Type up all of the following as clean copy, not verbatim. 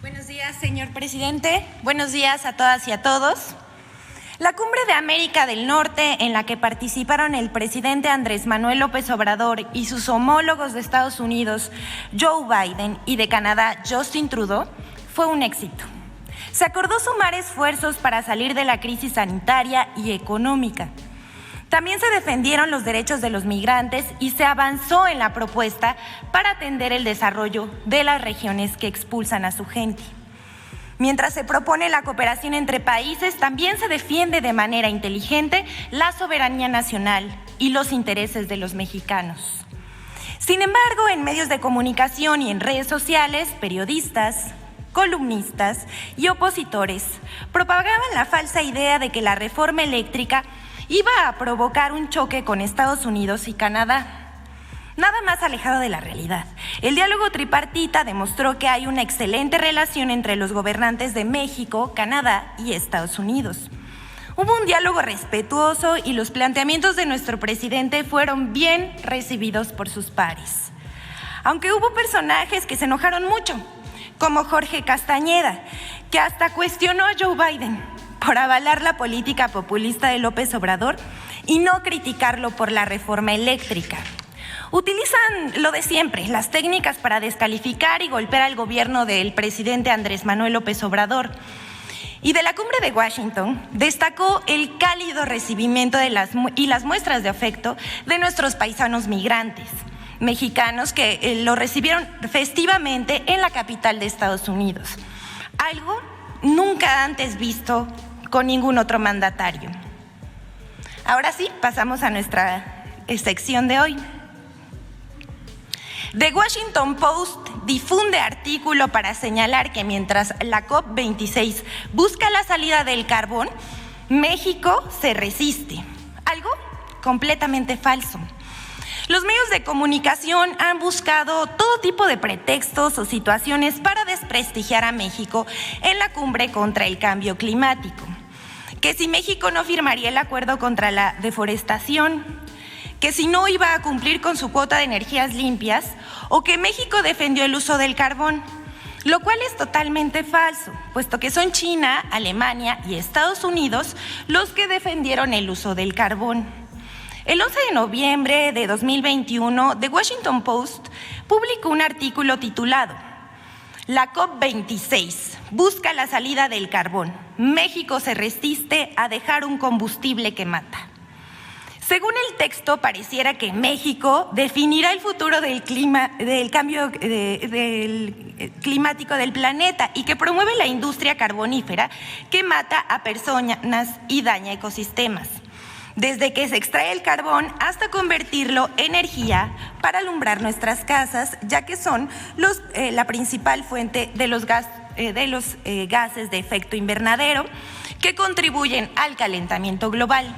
Buenos días, señor presidente. Buenos días a todas y a todos. La Cumbre de América del Norte, en la que participaron el presidente Andrés Manuel López Obrador y sus homólogos de Estados Unidos, Joe Biden, y de Canadá, Justin Trudeau, fue un éxito. Se acordó sumar esfuerzos para salir de la crisis sanitaria y económica. También se defendieron los derechos de los migrantes y se avanzó en la propuesta para atender el desarrollo de las regiones que expulsan a su gente. Mientras se propone la cooperación entre países, también se defiende de manera inteligente la soberanía nacional y los intereses de los mexicanos. Sin embargo, en medios de comunicación y en redes sociales, periodistas, columnistas y opositores propagaban la falsa idea de que la reforma eléctrica iba a provocar un choque con Estados Unidos y Canadá. Nada más alejado de la realidad. El diálogo tripartita demostró que hay una excelente relación entre los gobernantes de México, Canadá y Estados Unidos. Hubo un diálogo respetuoso y los planteamientos de nuestro presidente fueron bien recibidos por sus pares. Aunque hubo personajes que se enojaron mucho, como Jorge Castañeda, que hasta cuestionó a Joe Biden por avalar la política populista de López Obrador y no criticarlo por la reforma eléctrica. Utilizan lo de siempre, las técnicas para descalificar y golpear al gobierno del presidente Andrés Manuel López Obrador. Y de la Cumbre de Washington destacó el cálido recibimiento y las muestras de afecto de nuestros paisanos migrantes, mexicanos que lo recibieron festivamente en la capital de Estados Unidos. Algo nunca antes visto con ningún otro mandatario. Ahora sí, pasamos a nuestra sección de hoy. The Washington Post difunde artículo para señalar que mientras la COP26 busca la salida del carbón, México se resiste. Algo completamente falso. Los medios de comunicación han buscado todo tipo de pretextos o situaciones para desprestigiar a México en la cumbre contra el cambio climático. Que si México no firmaría el acuerdo contra la deforestación, que si no iba a cumplir con su cuota de energías limpias, o que México defendió el uso del carbón, lo cual es totalmente falso, puesto que son China, Alemania y Estados Unidos los que defendieron el uso del carbón. El 11 de noviembre de 2021, The Washington Post publicó un artículo titulado La COP26 busca la salida del carbón. México se resiste a dejar un combustible que mata. Según el texto, pareciera que México definirá el futuro del cambio climático del planeta y que promueve la industria carbonífera que mata a personas y daña ecosistemas. Desde que se extrae el carbón hasta convertirlo en energía para alumbrar nuestras casas, ya que son la principal fuente de los gases de efecto invernadero que contribuyen al calentamiento global,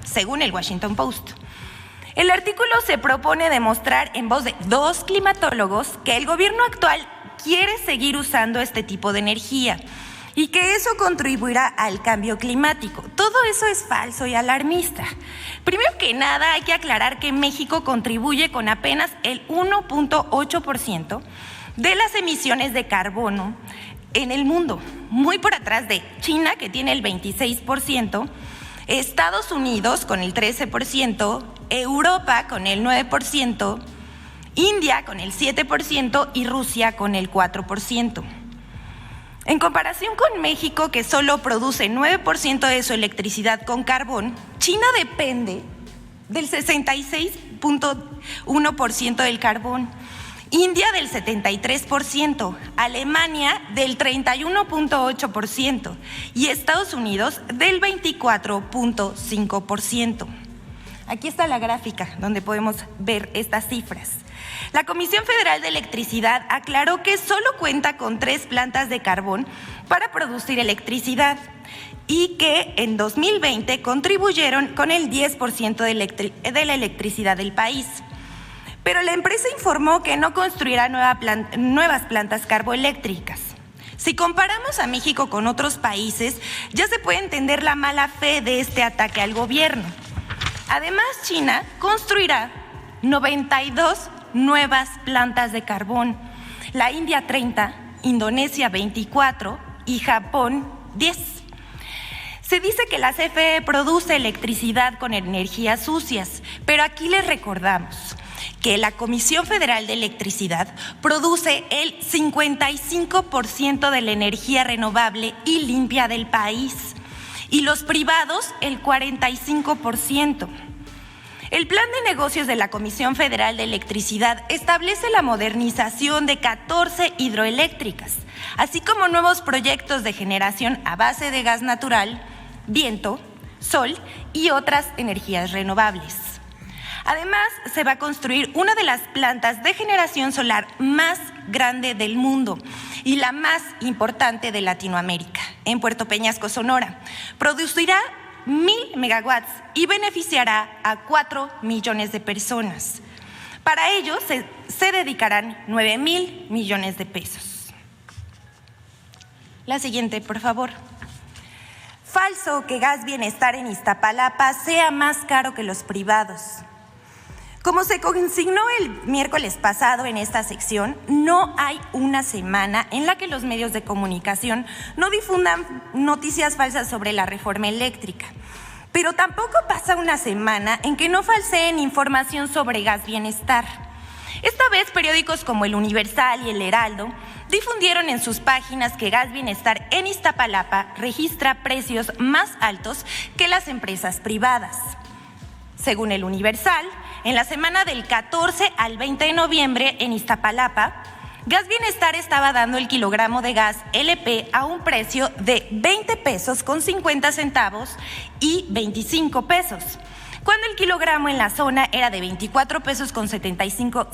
según el Washington Post. El artículo se propone demostrar en voz de dos climatólogos que el gobierno actual quiere seguir usando este tipo de energía y que eso contribuirá al cambio climático. Todo eso es falso y alarmista. Primero que nada, hay que aclarar que México contribuye con apenas el 1.8% de las emisiones de carbono en el mundo, muy por atrás de China, que tiene el 26%, Estados Unidos con el 13%, Europa con el 9%, India con el 7% y Rusia con el 4%. En comparación con México, que solo produce 9% de su electricidad con carbón, China depende del 66.1% del carbón, India del 73%, Alemania del 31.8% y Estados Unidos del 24.5%. Aquí está la gráfica donde podemos ver estas cifras. La Comisión Federal de Electricidad aclaró que solo cuenta con 3 plantas de carbón para producir electricidad y que en 2020 contribuyeron con el 10% de la electricidad del país. Pero la empresa informó que no construirá nuevas plantas carboeléctricas. Si comparamos a México con otros países, ya se puede entender la mala fe de este ataque al gobierno. Además, China construirá 92 nuevas plantas de carbón, la India 30 Indonesia 24 y Japón 10. Se dice que la CFE produce electricidad con energías sucias, pero aquí les recordamos que la Comisión Federal de Electricidad produce el 55% de la energía renovable y limpia del país, y los privados el 45%. El plan de negocios de la Comisión Federal de Electricidad establece la modernización de 14 hidroeléctricas, así como nuevos proyectos de generación a base de gas natural, viento, sol y otras energías renovables. Además, se va a construir una de las plantas de generación solar más grande del mundo y la más importante de Latinoamérica, en Puerto Peñasco, Sonora. Producirá 1,000 megawatts y beneficiará a 4 millones de personas. Para ello se dedicarán 9,000 millones de pesos. La siguiente, por favor. Falso que Gas Bienestar en Iztapalapa sea más caro que los privados. Como se consignó el miércoles pasado en esta sección, no hay una semana en la que los medios de comunicación no difundan noticias falsas sobre la reforma eléctrica. Pero tampoco pasa una semana en que no falseen información sobre Gas Bienestar. Esta vez periódicos como El Universal y El Heraldo difundieron en sus páginas que Gas Bienestar en Iztapalapa registra precios más altos que las empresas privadas. Según El Universal, en la semana del 14 al 20 de noviembre en Iztapalapa, Gas Bienestar estaba dando el kilogramo de gas LP a un precio de 20 pesos con 50 centavos y 25 pesos, cuando el kilogramo en la zona era de 24 pesos con 75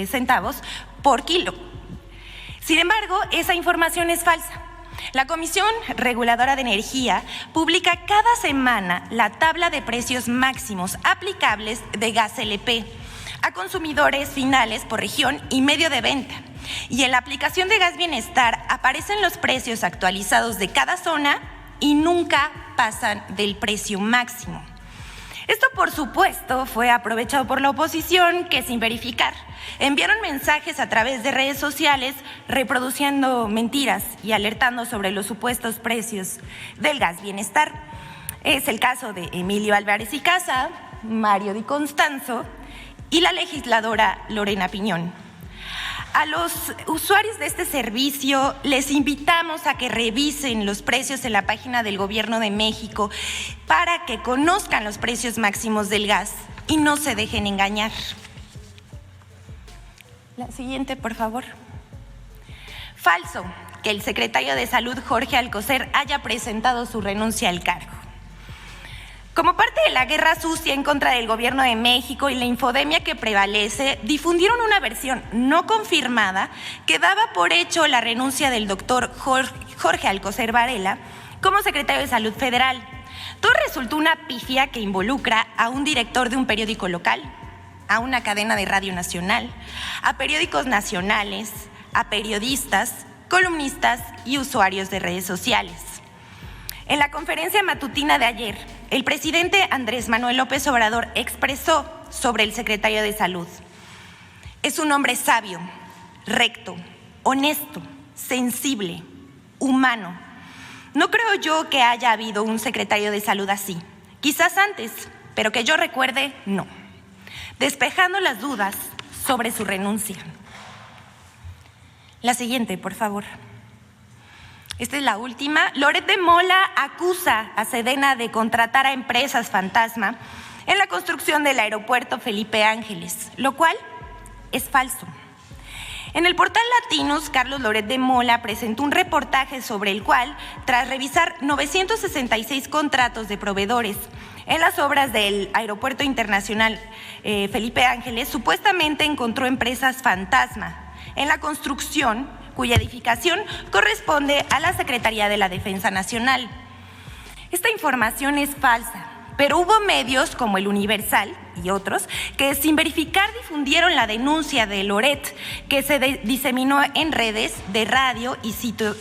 centavos por kilo. Sin embargo, esa información es falsa. La Comisión Reguladora de Energía publica cada semana la tabla de precios máximos aplicables de gas LP a consumidores finales por región y medio de venta. Y en la aplicación de Gas Bienestar aparecen los precios actualizados de cada zona y nunca pasan del precio máximo. Esto, por supuesto, fue aprovechado por la oposición que, sin verificar, enviaron mensajes a través de redes sociales reproduciendo mentiras y alertando sobre los supuestos precios del Gas Bienestar. Es el caso de Emilio Álvarez y Casa, Mario Di Constanzo y la legisladora Lorena Piñón. A los usuarios de este servicio les invitamos a que revisen los precios en la página del Gobierno de México para que conozcan los precios máximos del gas y no se dejen engañar. La siguiente, por favor. Falso que el secretario de Salud, Jorge Alcocer, haya presentado su renuncia al cargo. Como parte de la guerra sucia en contra del Gobierno de México y la infodemia que prevalece, difundieron una versión no confirmada que daba por hecho la renuncia del doctor Jorge Alcocer Varela como secretario de Salud Federal. Todo resultó una pifia que involucra a un director de un periódico local, a una cadena de radio nacional, a periódicos nacionales, a periodistas, columnistas y usuarios de redes sociales. En la conferencia matutina de ayer, el presidente Andrés Manuel López Obrador expresó sobre el secretario de Salud: es un hombre sabio, recto, honesto, sensible, humano. No creo yo que haya habido un secretario de Salud así. Quizás antes, pero que yo recuerde, no. Despejando las dudas sobre su renuncia. La siguiente, por favor. Esta es la última. Loret de Mola acusa a Sedena de contratar a empresas fantasma en la construcción del aeropuerto Felipe Ángeles, lo cual es falso. En el portal Latinos, Carlos Loret de Mola presentó un reportaje sobre el cual, tras revisar 966 contratos de proveedores en las obras del Aeropuerto Internacional Felipe Ángeles, supuestamente encontró empresas fantasma en la construcción, cuya edificación corresponde a la Secretaría de la Defensa Nacional. Esta información es falsa, pero hubo medios como El Universal y otros que, sin verificar, difundieron la denuncia de Loret, que se diseminó en redes de radio y sitios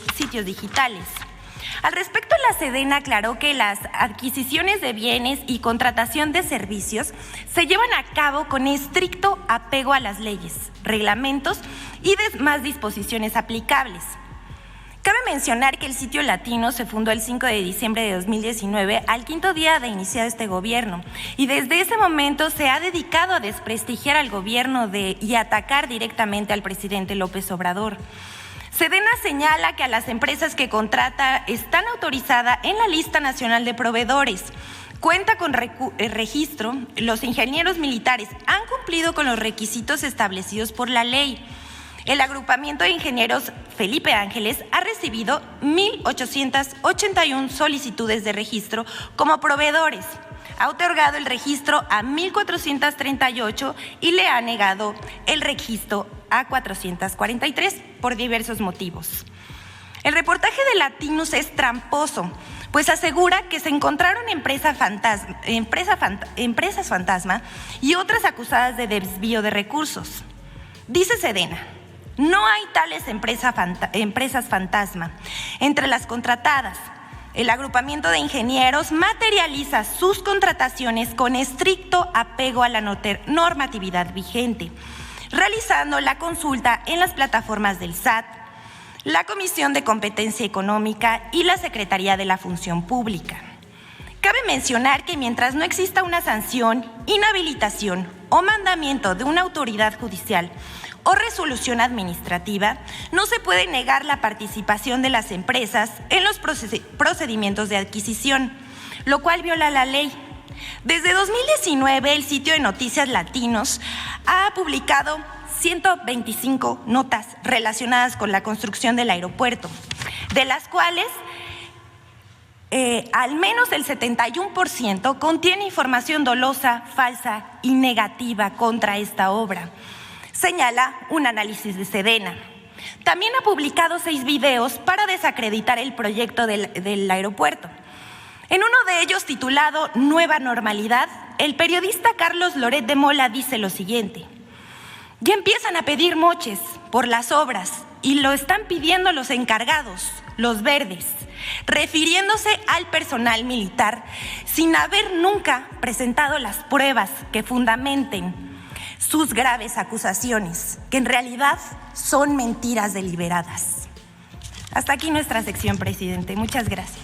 digitales. Al respecto, la Sedena aclaró que las adquisiciones de bienes y contratación de servicios se llevan a cabo con estricto apego a las leyes, reglamentos y demás disposiciones aplicables. Cabe mencionar que el sitio Latino se fundó el 5 de diciembre de 2019, al quinto día de iniciado este gobierno, y desde ese momento se ha dedicado a desprestigiar al gobierno y atacar directamente al presidente López Obrador. Sedena señala que a las empresas que contrata están autorizadas en la lista nacional de proveedores. Cuenta con registro, los ingenieros militares han cumplido con los requisitos establecidos por la ley. El agrupamiento de ingenieros Felipe Ángeles ha recibido 1,881 solicitudes de registro como proveedores. Ha otorgado el registro a 1,438 y le ha negado el registro a 443 por diversos motivos. El reportaje de Latinos es tramposo, pues asegura que se encontraron empresas fantasma y otras acusadas de desvío de recursos. Dice Sedena: no hay tales empresas fantasma. Entre las contratadas, el agrupamiento de ingenieros materializa sus contrataciones con estricto apego a la normatividad vigente, realizando la consulta en las plataformas del SAT, la Comisión de Competencia Económica y la Secretaría de la Función Pública. Cabe mencionar que mientras no exista una sanción, inhabilitación o mandamiento de una autoridad judicial o resolución administrativa, no se puede negar la participación de las empresas en los procedimientos de adquisición, lo cual viola la ley. Desde 2019, el sitio de Noticias Latinos ha publicado 125 notas relacionadas con la construcción del aeropuerto, de las cuales al menos el 71% contiene información dolosa, falsa y negativa contra esta obra, señala un análisis de Sedena. También ha publicado 6 videos para desacreditar el proyecto del aeropuerto. En uno de ellos, titulado Nueva Normalidad, el periodista Carlos Loret de Mola dice lo siguiente: ya empiezan a pedir moches por las obras y lo están pidiendo los encargados, los verdes, refiriéndose al personal militar sin haber nunca presentado las pruebas que fundamenten sus graves acusaciones, que en realidad son mentiras deliberadas. Hasta aquí nuestra sección, presidente. Muchas gracias.